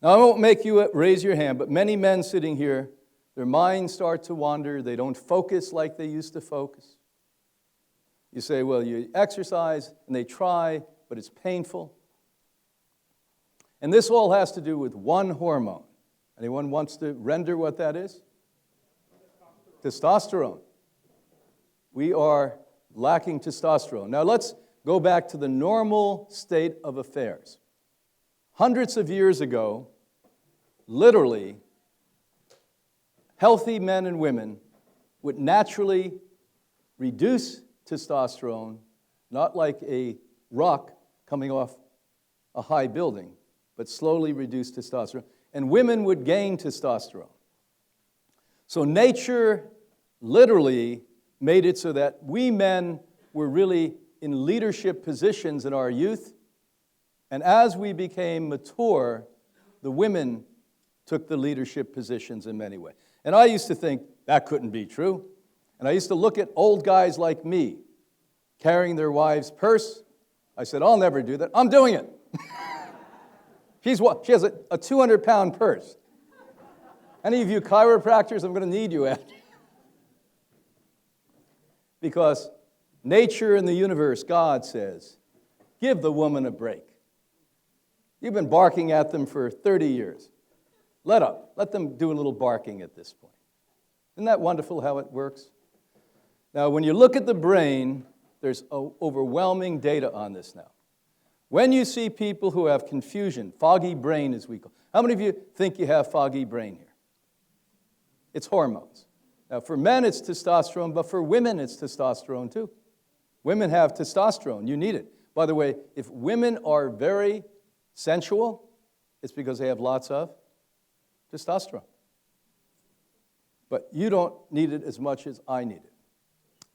Now, I won't make you raise your hand, but many men sitting here, their minds start to wander. They don't focus like they used to focus. You say, well, you exercise, and they try, but it's painful. And this all has to do with one hormone. Anyone wants to render what that is? Testosterone. We are lacking testosterone. Now let's go back to the normal state of affairs. Hundreds of years ago, literally, healthy men and women would naturally reduce testosterone, not like a rock coming off a high building, but slowly reduce testosterone. And women would gain testosterone. So nature literally made it so that we men were really in leadership positions in our youth. And as we became mature, the women took the leadership positions in many ways. And I used to think that couldn't be true. And I used to look at old guys like me carrying their wives' purse. I said, I'll never do that. I'm doing it. She has a 200-pound purse. Any of you chiropractors, I'm going to need you at. Because nature and the universe, God says, give the woman a break. You've been barking at them for 30 years. Let up. Let them do a little barking at this point. Isn't that wonderful how it works? Now, when you look at the brain, there's overwhelming data on this now. When you see people who have confusion, foggy brain as we call it, how many of you think you have foggy brain here? It's hormones. Now, for men, it's testosterone, but for women, it's testosterone too. Women have testosterone. You need it. By the way, if women are very sensual, it's because they have lots of testosterone. But you don't need it as much as I need it.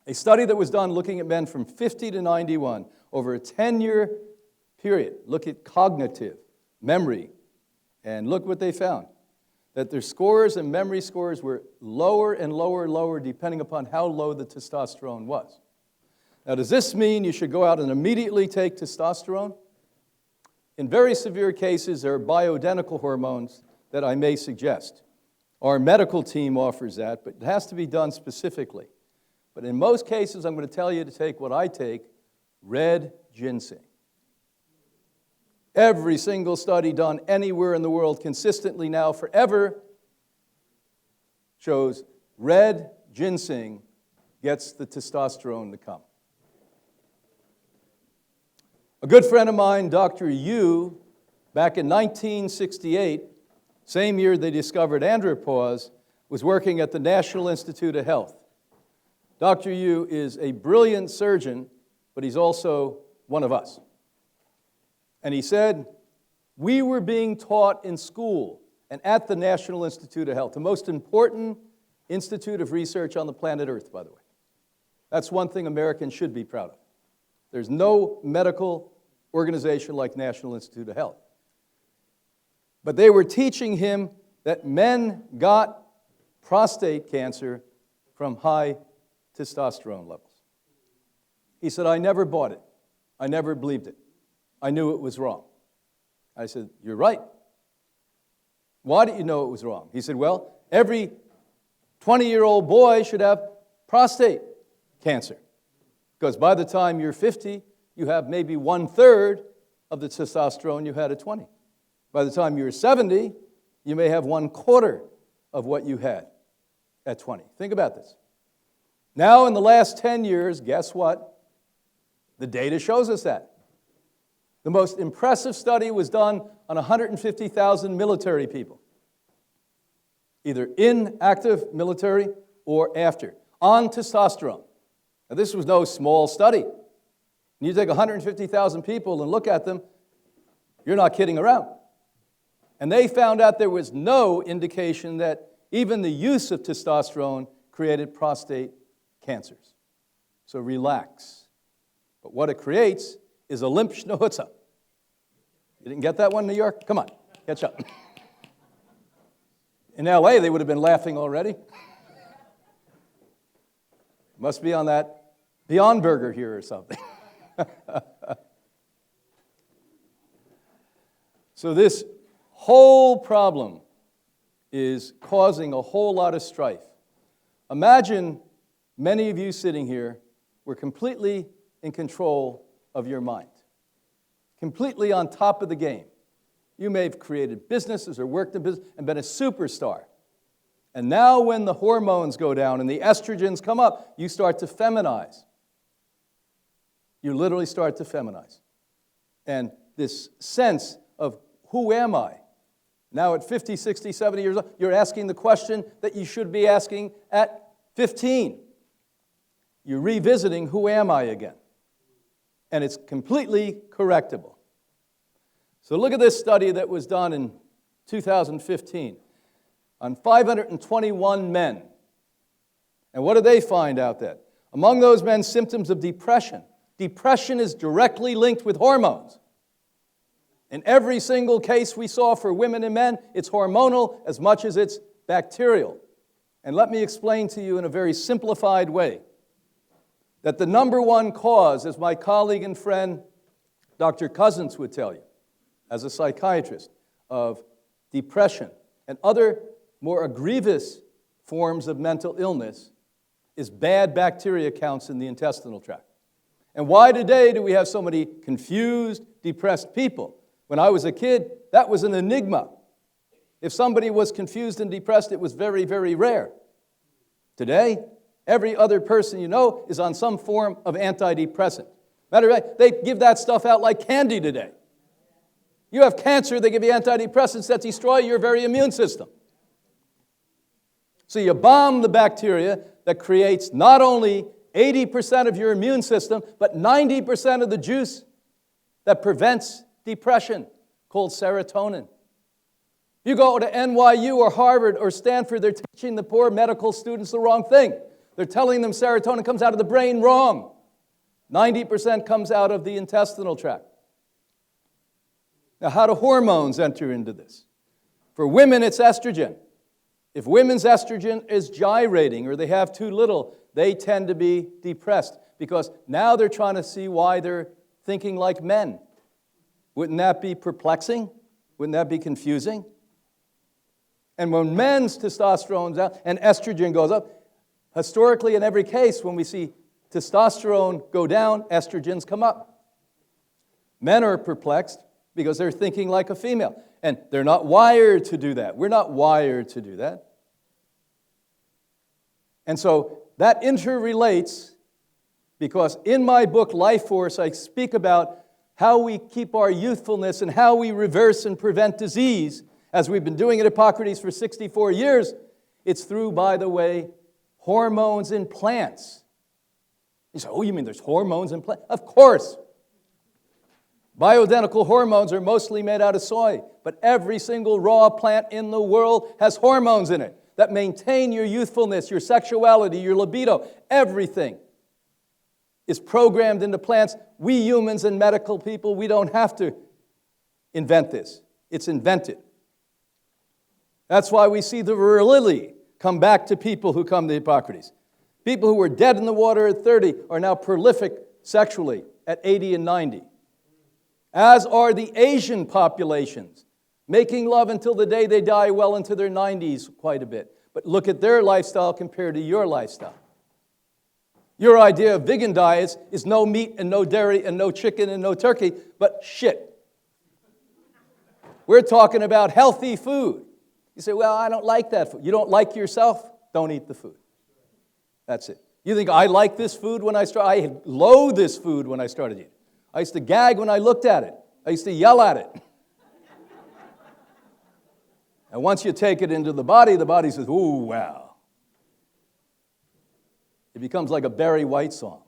A study that was done looking at men from 50 to 91 over a 10-year period, look at cognitive, memory, and look what they found. That their scores and memory scores were lower and lower and lower depending upon how low the testosterone was. Now, does this mean you should go out and immediately take testosterone? In very severe cases, there are bioidentical hormones that I may suggest. Our medical team offers that, but it has to be done specifically. But in most cases, I'm going to tell you to take what I take, red ginseng. Every single study done anywhere in the world consistently now forever shows red ginseng gets the testosterone to come. A good friend of mine, Dr. Yu, back in 1968, same year they discovered andropause, was working at the National Institute of Health. Dr. Yu is a brilliant surgeon, but he's also one of us. And he said, we were being taught in school and at the National Institute of Health, the most important institute of research on the planet Earth, by the way. That's one thing Americans should be proud of. There's no medical organization like National Institute of Health. But they were teaching him that men got prostate cancer from high testosterone levels. He said, I never bought it. I never believed it. I knew it was wrong. I said, you're right. Why did you know it was wrong? He said, well, every 20-year-old boy should have prostate cancer. Because by the time you're 50, you have maybe 1/3 of the testosterone you had at 20. By the time you're 70, you may have 1/4 of what you had at 20. Think about this. Now, in the last 10 years, guess what? The data shows us that. The most impressive study was done on 150,000 military people, either in active military or after, on testosterone. Now, this was no small study. When you take 150,000 people and look at them, you're not kidding around. And they found out there was no indication that even the use of testosterone created prostate cancers. So relax. But what it creates is a limp schnauzer. You didn't get that one, New York? Come on, catch up. In LA, they would have been laughing already. Must be on that Beyond Burger here or something. So this whole problem is causing a whole lot of strife. Imagine many of you sitting here were completely in control of your mind, completely on top of the game. You may have created businesses or worked in business and been a superstar. And now when the hormones go down and the estrogens come up, you start to feminize. You literally start to feminize. And this sense of who am I? Now at 50, 60, 70 years old, you're asking the question that you should be asking at 15. You're revisiting who am I again? And it's completely correctable. So look at this study that was done in 2015 on 521 men. And what did they find out then? Among those men, symptoms of depression. Depression is directly linked with hormones. In every single case we saw for women and men, it's hormonal as much as it's bacterial. And let me explain to you in a very simplified way that the number one cause, as my colleague and friend Dr. Cousins would tell you, as a psychiatrist, of depression and other more grievous forms of mental illness is bad bacteria counts in the intestinal tract. And why today do we have so many confused, depressed people? When I was a kid, that was an enigma. If somebody was confused and depressed, it was very, very rare. Today, every other person you know is on some form of antidepressant. Matter of fact, they give that stuff out like candy today. You have cancer, they give you antidepressants that destroy your very immune system. So you bomb the bacteria that creates not only 80% of your immune system, but 90% of the juice that prevents depression, called serotonin. You go to NYU or Harvard or Stanford, they're teaching the poor medical students the wrong thing. They're telling them serotonin comes out of the brain wrong. 90% comes out of the intestinal tract. Now, how do hormones enter into this? For women, it's estrogen. If women's estrogen is gyrating or they have too little, they tend to be depressed because now they're trying to see why they're thinking like men. Wouldn't that be perplexing? Wouldn't that be confusing? And when men's testosterone's out and estrogen goes up, historically in every case when we see testosterone go down, estrogens come up. Men are perplexed because they're thinking like a female. And they're not wired to do that. We're not wired to do that. And so that interrelates because in my book, Life Force, I speak about how we keep our youthfulness and how we reverse and prevent disease, as we've been doing at Hippocrates for 64 years. It's through, by the way, hormones in plants. You say, oh, you mean there's hormones in plants? Of course. Bioidentical hormones are mostly made out of soy, but every single raw plant in the world has hormones in it that maintain your youthfulness, your sexuality, your libido. Everything is programmed into plants. We humans and medical people, we don't have to invent this. It's invented. That's why we see the virility come back to people who come to Hippocrates. People who were dead in the water at 30 are now prolific sexually at 80 and 90. As are the Asian populations, making love until the day they die well into their 90s quite a bit. But look at their lifestyle compared to your lifestyle. Your idea of vegan diets is no meat and no dairy and no chicken and no turkey, but shit. We're talking about healthy food. You say, well, I don't like that food. You don't like yourself? Don't eat the food. That's it. You think I like this food when I started? I loathe this food when I started eating. I used to gag when I looked at it. I used to yell at it. And once you take it into the body says, ooh, wow. It becomes like a Barry White song.